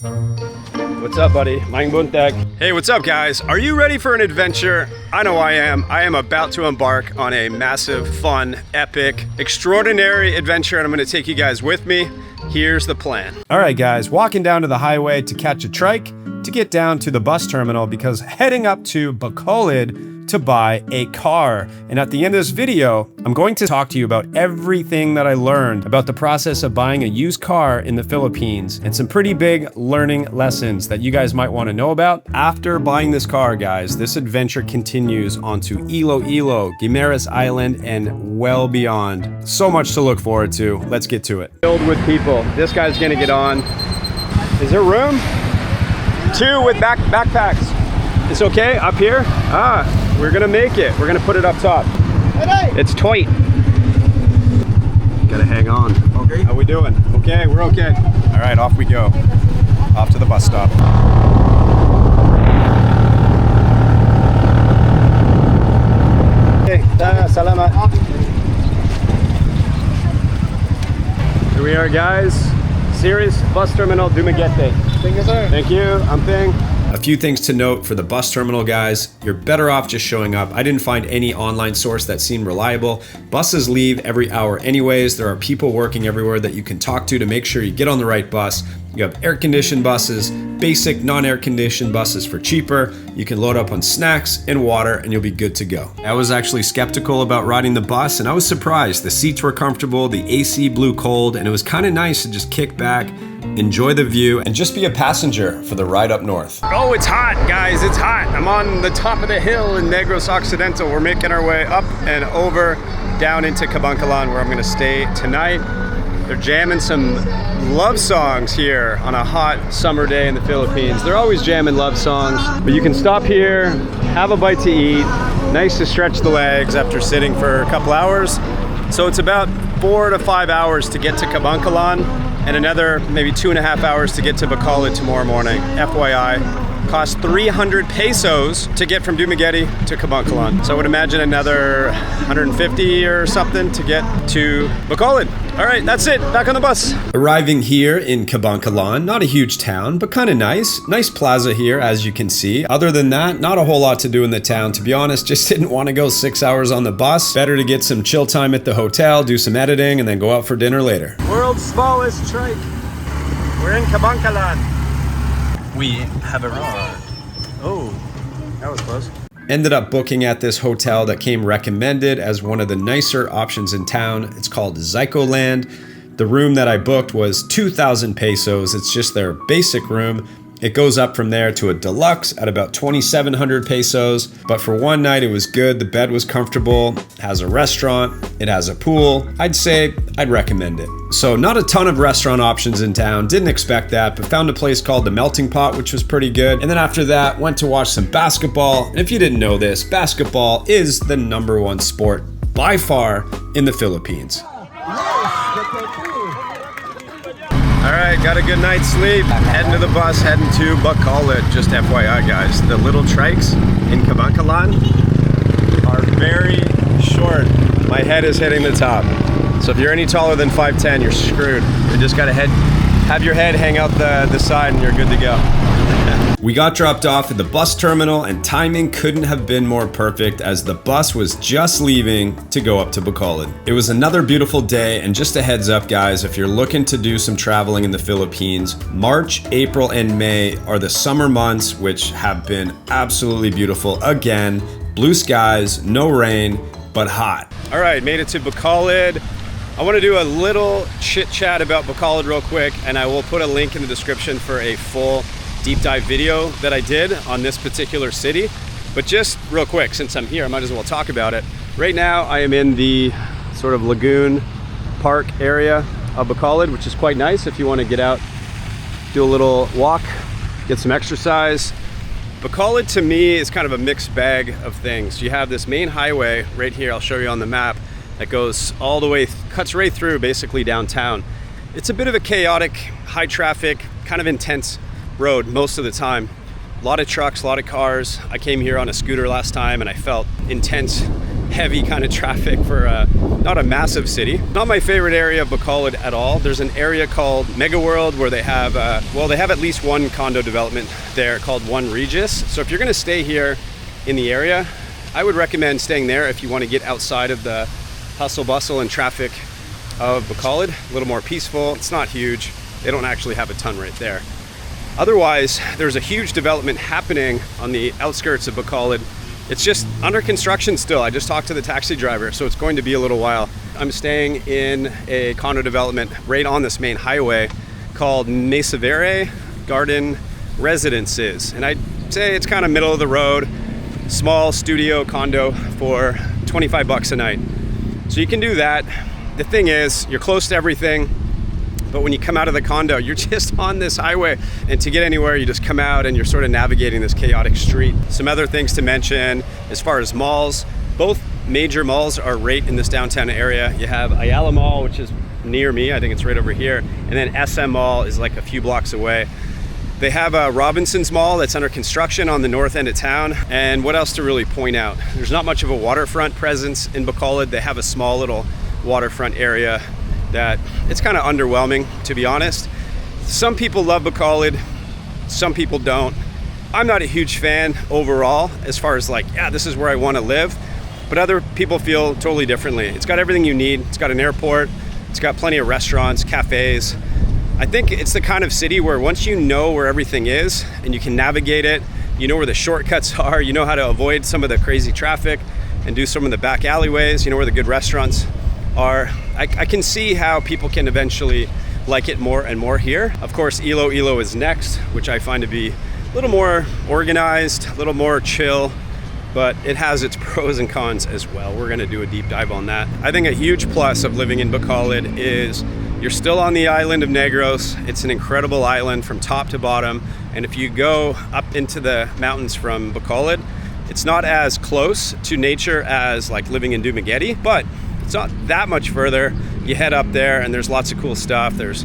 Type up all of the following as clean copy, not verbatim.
What's up, buddy? Maing buntag. Hey, what's up, guys? Are you ready for an adventure? I know I am. I am about to embark on a massive, fun, epic, extraordinary adventure, and I'm going to take you guys with me. Here's the plan. All right, guys, walking down to the highway to catch a trike to get down to the bus terminal because heading up to Bacolod to buy a car. And at the end of this video, I'm going to talk to you about everything that I learned about the process of buying a used car in the Philippines and some pretty big learning lessons that you guys might want to know about. After buying this car, guys, this adventure continues onto Iloilo, Guimaras Island, and well beyond. So much to look forward to. Let's get to it. Filled with people. This guy's gonna get on. Is there room? 2 with backpacks. It's okay up here? We're gonna make it. We're gonna put it up top. It's tight. Gotta hang on. Okay. How we doing? Okay, we're okay. All right, off we go. Off to the bus stop. Okay, salamat. Here we are, guys. Series Bus Terminal Dumaguete. Thank you, sir. Thank you. Amping. A few things to note for the bus terminal, guys. You're better off just showing up. I didn't find any online source that seemed reliable. Buses leave every hour anyways. There are people working everywhere that you can talk to make sure you get on the right bus. You have air-conditioned buses, basic non-air-conditioned buses for cheaper. You can load up on snacks and water and you'll be good to go. I was actually skeptical about riding the bus and I was surprised. The seats were comfortable, the AC blew cold, and it was kind of nice to just kick back, enjoy the view, and just be a passenger for the ride up north. Oh, it's hot, guys, it's hot. I'm on the top of the hill in Negros Occidental. We're making our way up and over, down into Kabankalan, where I'm gonna stay tonight. They're jamming some love songs here on a hot summer day in the Philippines. They're always jamming love songs, but you can stop here, have a bite to eat. Nice to stretch the legs after sitting for a couple hours. So it's about 4 to 5 hours to get to Kabankalan and another maybe 2.5 hours to get to Bacolod tomorrow morning. FYI, cost 300 pesos to get from Dumaguete to Kabankalan. So I would imagine another 150 or something to get to Bacolod. All right, that's it, back on the bus. Arriving here in Kabankalan, not a huge town, but kind of nice. Nice plaza here, as you can see. Other than that, not a whole lot to do in the town. To be honest, just didn't want to go 6 hours on the bus. Better to get some chill time at the hotel, do some editing, and then go out for dinner later. World's smallest trike. We're in Kabankalan. We have arrived. Oh, that was close. Ended up booking at this hotel that came recommended as one of the nicer options in town. It's called Zycoland. The room that I booked was 2,000 pesos. It's just their basic room. It goes up from there to a deluxe at about 2,700 pesos. But for one night, it was good. The bed was comfortable. It has a restaurant. It has a pool. I'd say I'd recommend it. So not a ton of restaurant options in town. Didn't expect that, but found a place called The Melting Pot, which was pretty good. And then after that, went to watch some basketball. And if you didn't know this, basketball is the #1 sport by far in the Philippines. All right, got a good night's sleep. Heading to the bus, heading to Bacolod. Just FYI, guys, the little trikes in Kabankalan are very short. My head is hitting the top. So if you're any taller than 5'10", you're screwed. You just gotta have your head hang out the side and you're good to go. We got dropped off at the bus terminal and timing couldn't have been more perfect as the bus was just leaving to go up to Bacolod. It was another beautiful day, and just a heads up, guys, if you're looking to do some traveling in the Philippines, March, April, and May are the summer months, which have been absolutely beautiful. Again, blue skies, no rain, but hot. All right, made it to Bacolod. I want to do a little chit chat about Bacolod real quick, and I will put a link in the description for a full deep dive video that I did on this particular city. But just real quick, since I'm here, I might as well talk about it. Right now, I am in the sort of lagoon park area of Bacolod, which is quite nice if you want to get out, do a little walk, get some exercise. Bacolod to me is kind of a mixed bag of things. You have this main highway right here, I'll show you on the map, that goes all the way, cuts right through basically downtown. It's a bit of a chaotic, high traffic, kind of intense road most of the time. A lot of trucks, a lot of cars. I came here on a scooter last time and I felt intense heavy kind of traffic for not a massive city. Not my favorite area of Bacolod at all. There's an area called Mega World where they have, well, they have at least one condo development there called One Regis. So if you're gonna stay here in the area, I would recommend staying there if you want to get outside of the hustle bustle and traffic of Bacolod. A little more peaceful. It's not huge. They don't actually have a ton right there. Otherwise, there's a huge development happening on the outskirts of Bacolod. It's just under construction still. I just talked to the taxi driver, so it's going to be a little while. I'm staying in a condo development right on this main highway called Misadventures Garden Residences. And I'd say it's kind of middle of the road, small studio condo for 25 bucks a night. So you can do that. The thing is, you're close to everything, but when you come out of the condo, you're just on this highway. And to get anywhere, you just come out and you're sort of navigating this chaotic street. Some other things to mention as far as malls, both major malls are right in this downtown area. You have Ayala Mall, which is near me. I think it's right over here. And then SM Mall is like a few blocks away. They have a Robinson's Mall that's under construction on the north end of town. And what else to really point out? There's not much of a waterfront presence in Bacolod. They have a small little waterfront area that it's kind of underwhelming, to be honest. Some people love Bacolod, some people don't. I'm not a huge fan overall as far as like, yeah, this is where I want to live. But other people feel totally differently. It's got everything you need. It's got an airport. It's got plenty of restaurants, cafes. I think it's the kind of city where once you know where everything is and you can navigate it, you know where the shortcuts are, you know how to avoid some of the crazy traffic and do some of the back alleyways, you know where the good restaurants are. I can see how people can eventually like it more and more here. Of course, Ilo is next, which I find to be a little more organized, a little more chill, but it has its pros and cons as well. We're gonna do a deep dive on that. I think a huge plus of living in Bacolod is you're still on the island of Negros. It's an incredible island from top to bottom. And if you go up into the mountains from Bacolod, it's not as close to nature as like living in Dumaguete, but it's not that much further. You head up there and there's lots of cool stuff. There's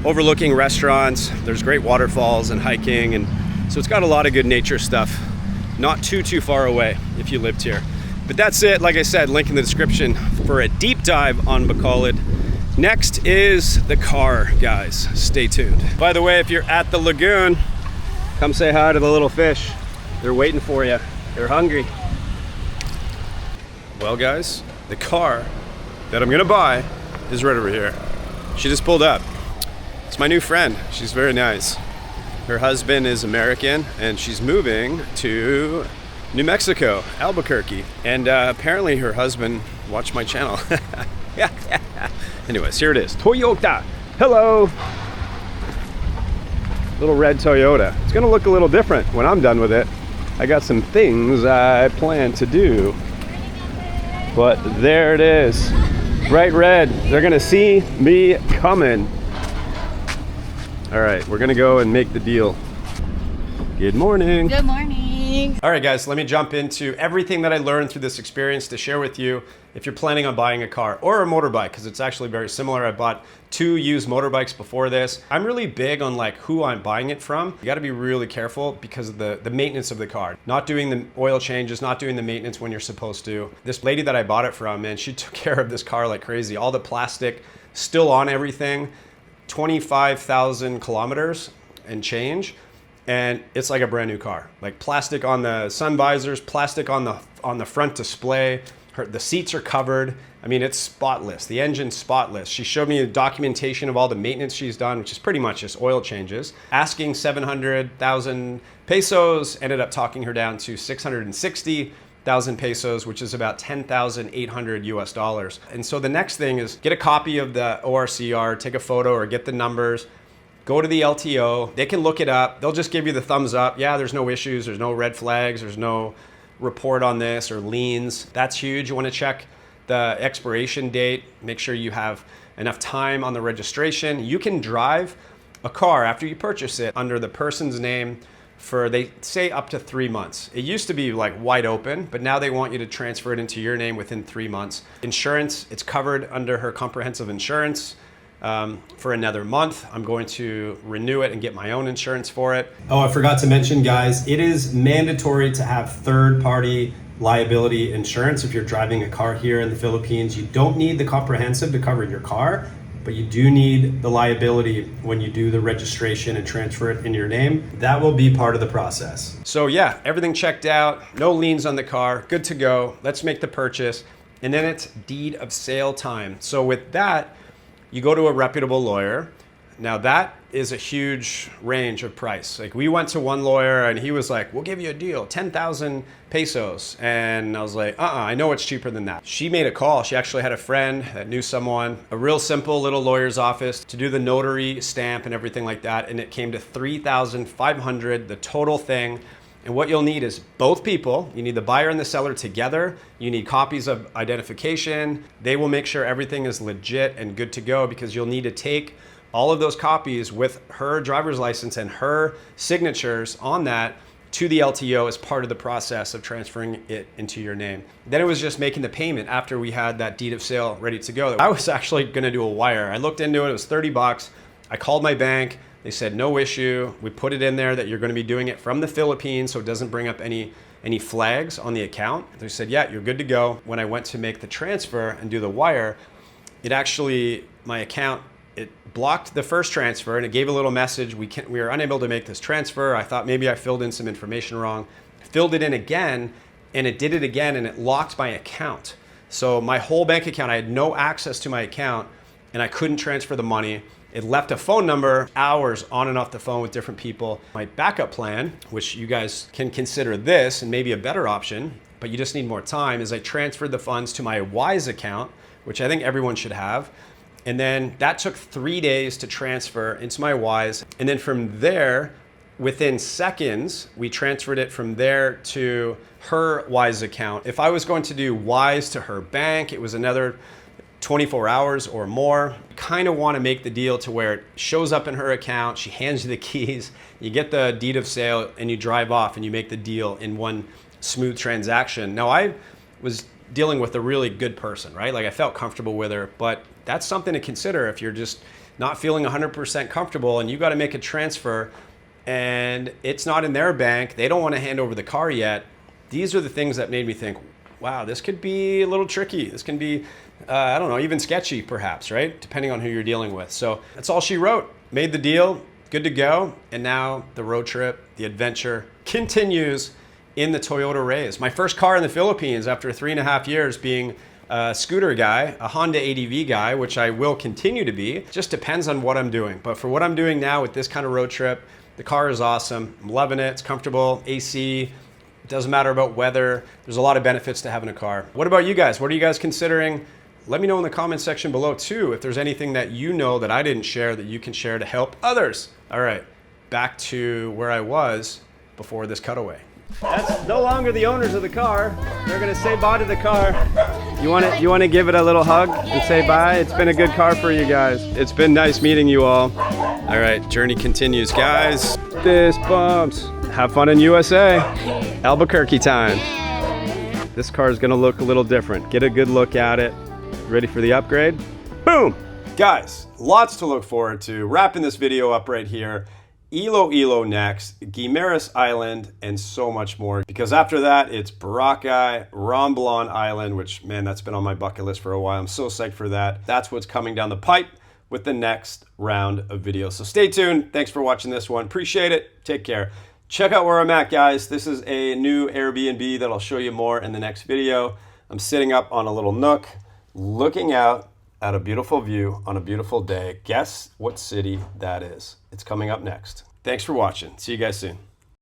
overlooking restaurants, there's great waterfalls and hiking. And so it's got a lot of good nature stuff. Not too far away if you lived here. But that's it. Like I said, link in the description for a deep dive on Bacolod. Next is the car, guys. Stay tuned. By the way, if you're at the lagoon, come say hi to the little fish. They're waiting for you. They're hungry. Well, guys, the car that I'm gonna buy is right over here. She just pulled up. It's my new friend. She's very nice. Her husband is American and she's moving to New Mexico, Albuquerque. And apparently her husband watched my channel. Yeah. Anyways, here it is. Toyota. Hello. Little red Toyota. It's gonna look a little different when I'm done with it. I got some things I plan to do. But there it is. Bright red. They're gonna see me coming. All right, we're gonna go and make the deal. Good morning. Good morning. All right, guys, let me jump into everything that I learned through this experience to share with you if you're planning on buying a car or a motorbike, because it's actually very similar. I bought 2 used motorbikes before this. I'm really big on like who I'm buying it from. You gotta be really careful because of the maintenance of the car. Not doing the oil changes, not doing the maintenance when you're supposed to. This lady that I bought it from, man, she took care of this car like crazy. All the plastic still on everything, 25,000 kilometers and change. And it's like a brand new car. Like plastic on the sun visors, plastic on the front display. The seats are covered. I mean, it's spotless. The engine's spotless. She showed me a documentation of all the maintenance she's done, which is pretty much just oil changes. Asking 700,000 pesos, ended up talking her down to 660,000 pesos, which is about 10,800 US dollars. And so the next thing is get a copy of the ORCR, take a photo or get the numbers. Go to the LTO, they can look it up. They'll just give you the thumbs up. Yeah, there's no issues, there's no red flags, there's no report on this or liens. That's huge. You wanna check the expiration date, make sure you have enough time on the registration. You can drive a car after you purchase it under the person's name for, they say, up to 3 months. It used to be like wide open, but now they want you to transfer it into your name within 3 months. Insurance, it's covered under her comprehensive insurance. For another month. I'm going to renew it and get my own insurance for it. Oh, I forgot to mention, guys, it is mandatory to have third-party liability insurance if you're driving a car here in the Philippines. You don't need the comprehensive to cover your car, but you do need the liability when you do the registration and transfer it in your name. That will be part of the process. So yeah, everything checked out, no liens on the car, good to go. Let's make the purchase. And then it's deed of sale time. So with that, you go to a reputable lawyer. Now that is a huge range of price. Like we went to one lawyer and he was like, we'll give you a deal, 10,000 pesos. And I was like, I know it's cheaper than that. She made a call. She actually had a friend that knew someone, a real simple little lawyer's office to do the notary stamp and everything like that. And it came to 3,500, the total thing. And what you'll need is both people. You need the buyer and the seller together. You need copies of identification. They will make sure everything is legit and good to go because you'll need to take all of those copies with her driver's license and her signatures on that to the LTO as part of the process of transferring it into your name. Then it was just making the payment after we had that deed of sale ready to go. I was actually gonna do a wire. I looked into it, it was 30 bucks. I called my bank, they said no issue. We put it in there that you're gonna be doing it from the Philippines so it doesn't bring up any flags on the account. They said, yeah, you're good to go. When I went to make the transfer and do the wire, it actually, my account, it blocked the first transfer and it gave a little message. We are unable to make this transfer. I thought maybe I filled in some information wrong. Filled it in again and it did it again and it locked my account. So my whole bank account, I had no access to my account and I couldn't transfer the money. It left a phone number, hours on and off the phone with different people. My backup plan, which you guys can consider this and maybe a better option, but you just need more time, is I transferred the funds to my Wise account, which I think everyone should have. And then that took 3 days to transfer into my Wise. And then from there, within seconds, we transferred it from there to her Wise account. If I was going to do Wise to her bank, it was another 24 hours or more. You kind of want to make the deal to where it shows up in her account, she hands you the keys, you get the deed of sale and you drive off and you make the deal in one smooth transaction. Now I was dealing with a really good person, right? Like I felt comfortable with her, but that's something to consider if you're just not feeling 100% comfortable and you got to make a transfer and it's not in their bank. They don't want to hand over the car yet. These are the things that made me think, wow, this could be a little tricky. This can be, I don't know, even sketchy perhaps, right? Depending on who you're dealing with. So that's all she wrote. Made the deal, good to go. And now the road trip, the adventure continues in the Toyota Rays. My first car in the Philippines after 3.5 years being a scooter guy, a Honda ADV guy, which I will continue to be. Just depends on what I'm doing. But for what I'm doing now with this kind of road trip, the car is awesome. I'm loving it. It's comfortable, AC. It doesn't matter about weather. There's a lot of benefits to having a car. What about you guys? What are you guys considering? Let me know in the comment section below too if there's anything that you know that I didn't share that you can share to help others. All right, back to where I was before this cutaway. That's no longer the owners of the car. They're gonna say bye to the car. You want to give it a little hug and say bye? It's been a good car for you guys. It's been nice meeting you all. All right, journey continues, guys. Fist bumps. Have fun in USA. Albuquerque time. This car is gonna look a little different. Get a good look at it. Ready for the upgrade? Boom! Guys, lots to look forward to. Wrapping this video up right here. Iloilo next, Guimaras Island, and so much more. Because after that, it's Boracay, Romblon Island, which, man, that's been on my bucket list for a while. I'm so psyched for that. That's what's coming down the pipe with the next round of videos. So stay tuned. Thanks for watching this one. Appreciate it. Take care. Check out where I'm at, guys. This is a new Airbnb that I'll show you more in the next video. I'm sitting up on a little nook, looking out at a beautiful view on a beautiful day. Guess what city that is? It's coming up next. Thanks for watching. See you guys soon.